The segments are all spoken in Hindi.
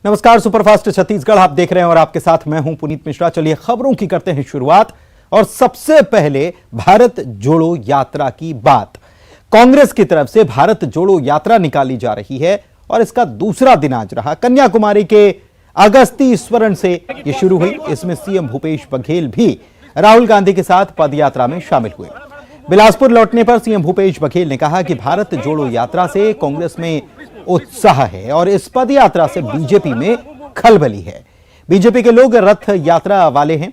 नमस्कार, सुपरफास्ट छत्तीसगढ़ आप देख रहे हैं और आपके साथ मैं हूं पुनीत मिश्रा। चलिए खबरों की करते हैं शुरुआत और सबसे पहले भारत जोड़ो यात्रा की बात। कांग्रेस की तरफ से भारत जोड़ो यात्रा निकाली जा रही है और इसका दूसरा दिन आज रहा। कन्याकुमारी के अगस्ती स्वर्ण से यह शुरू हुई। इसमें सीएम भूपेश बघेल भी राहुल गांधी के साथ पदयात्रा में शामिल हुए। बिलासपुर लौटने पर सीएम भूपेश बघेल ने कहा कि भारत जोड़ो यात्रा से कांग्रेस में उत्साह है और इस पद यात्रा से बीजेपी में खलबली है। बीजेपी के लोग रथ यात्रा वाले हैं,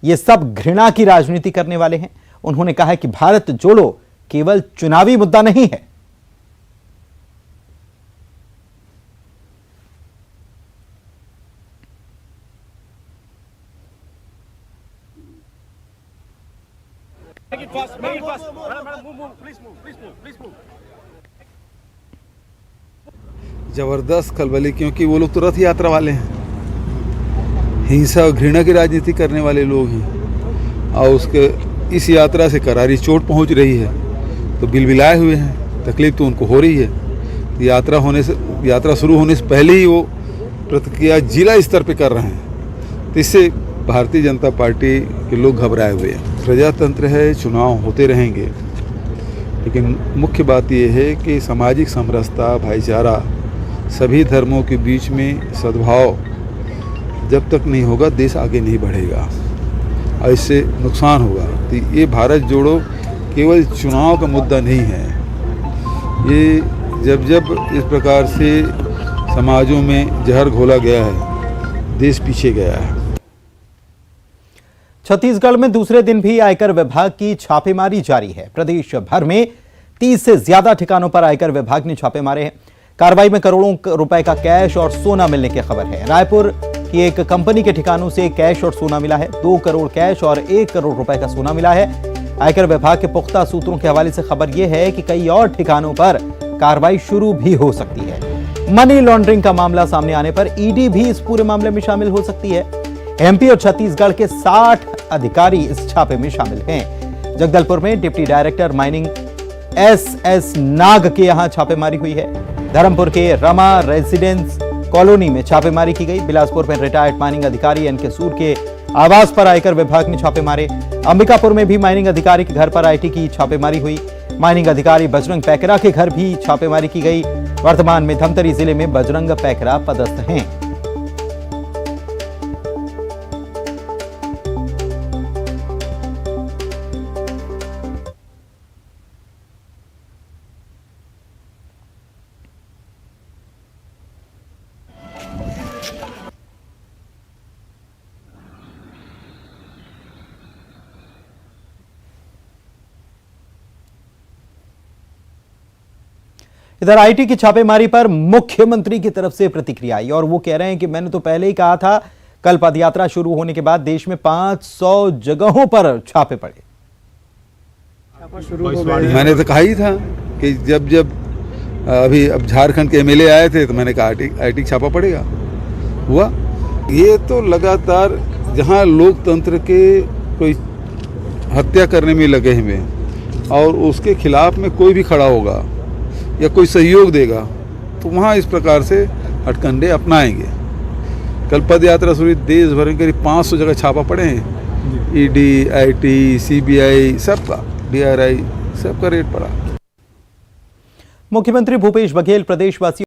ये सब घृणा की राजनीति करने वाले हैं। उन्होंने कहा कि भारत जोड़ो केवल चुनावी मुद्दा नहीं है। जबरदस्त खलबली, क्योंकि वो लोग तो रथ यात्रा वाले हैं, हिंसा और घृणा की राजनीति करने वाले लोग हैं और उसके इस यात्रा से करारी चोट पहुंच रही है तो बिलबिलाए हुए हैं। तकलीफ तो उनको हो रही है। तो यात्रा शुरू होने से पहले ही वो प्रतिक्रिया जिला स्तर पे कर रहे हैं, तो इससे भारतीय जनता पार्टी के लोग घबराए हुए हैं। प्रजातंत्र है, चुनाव होते रहेंगे, लेकिन मुख्य बात यह है कि सामाजिक समरसता, भाईचारा, सभी धर्मों के बीच में सद्भाव जब तक नहीं होगा देश आगे नहीं बढ़ेगा और इससे नुकसान होगा। तो ये भारत जोड़ो केवल चुनाव का मुद्दा नहीं है। ये जब इस प्रकार से समाजों में जहर घोला गया है, देश पीछे गया है। छत्तीसगढ़ में दूसरे दिन भी आयकर विभाग की छापेमारी जारी है। प्रदेश भर में 30 से ज्यादा ठिकानों पर आयकर विभाग ने छापे मारे हैं। कार्रवाई में करोड़ों रुपए का कैश और सोना मिलने की खबर है। रायपुर की एक कंपनी के ठिकानों से कैश और सोना मिला है। 2 करोड़ कैश और 1 करोड़ रुपए का सोना मिला है। आयकर विभाग के पुख्ता सूत्रों के हवाले से खबर यह है कि कई और ठिकानों पर कार्रवाई शुरू भी हो सकती है। मनी लॉन्ड्रिंग का मामला सामने आने पर ईडी भी इस पूरे मामले में शामिल हो सकती है। एमपी और छत्तीसगढ़ के 60 अधिकारी इस छापे में शामिल हैं। जगदलपुर में डिप्टी डायरेक्टर माइनिंग एस नाग के यहां छापेमारी हुई है। धर्मपुर के रमा रेजिडेंस कॉलोनी में छापेमारी की गई। बिलासपुर में रिटायर्ड माइनिंग अधिकारी एनके सूर के आवास पर आयकर विभाग ने छापे मारे। अंबिकापुर में भी माइनिंग अधिकारी के घर पर आईटी की छापेमारी हुई। माइनिंग अधिकारी बजरंग पैकरा के घर भी छापेमारी की गई। वर्तमान में धमतरी जिले में बजरंग पैकरा पदस्थ हैं। इधर आईटी की छापेमारी पर मुख्यमंत्री की तरफ से प्रतिक्रिया आई और वो कह रहे हैं कि मैंने तो पहले ही कहा था, कल पदयात्रा शुरू होने के बाद देश में 500 जगहों पर छापे पड़े। मैंने तो कहा ही था कि जब अब झारखंड के एमएलए आए थे तो मैंने कहा आईटी छापा पड़ेगा। हुआ। ये तो लगातार जहां लोकतंत्र के कोई हत्या करने में लगे हुए और उसके खिलाफ में कोई भी खड़ा होगा या कोई सहयोग देगा तो वहाँ इस प्रकार से हटकंडे अपनाएंगे। कल पद यात्रा शुरू, देश भर में करीब 500 जगह छापा पड़े हैं। ईडी, आईटी, सीबीआई, सबका, डीआरआई, सबका रेड पड़ा। मुख्यमंत्री भूपेश बघेल प्रदेशवासियों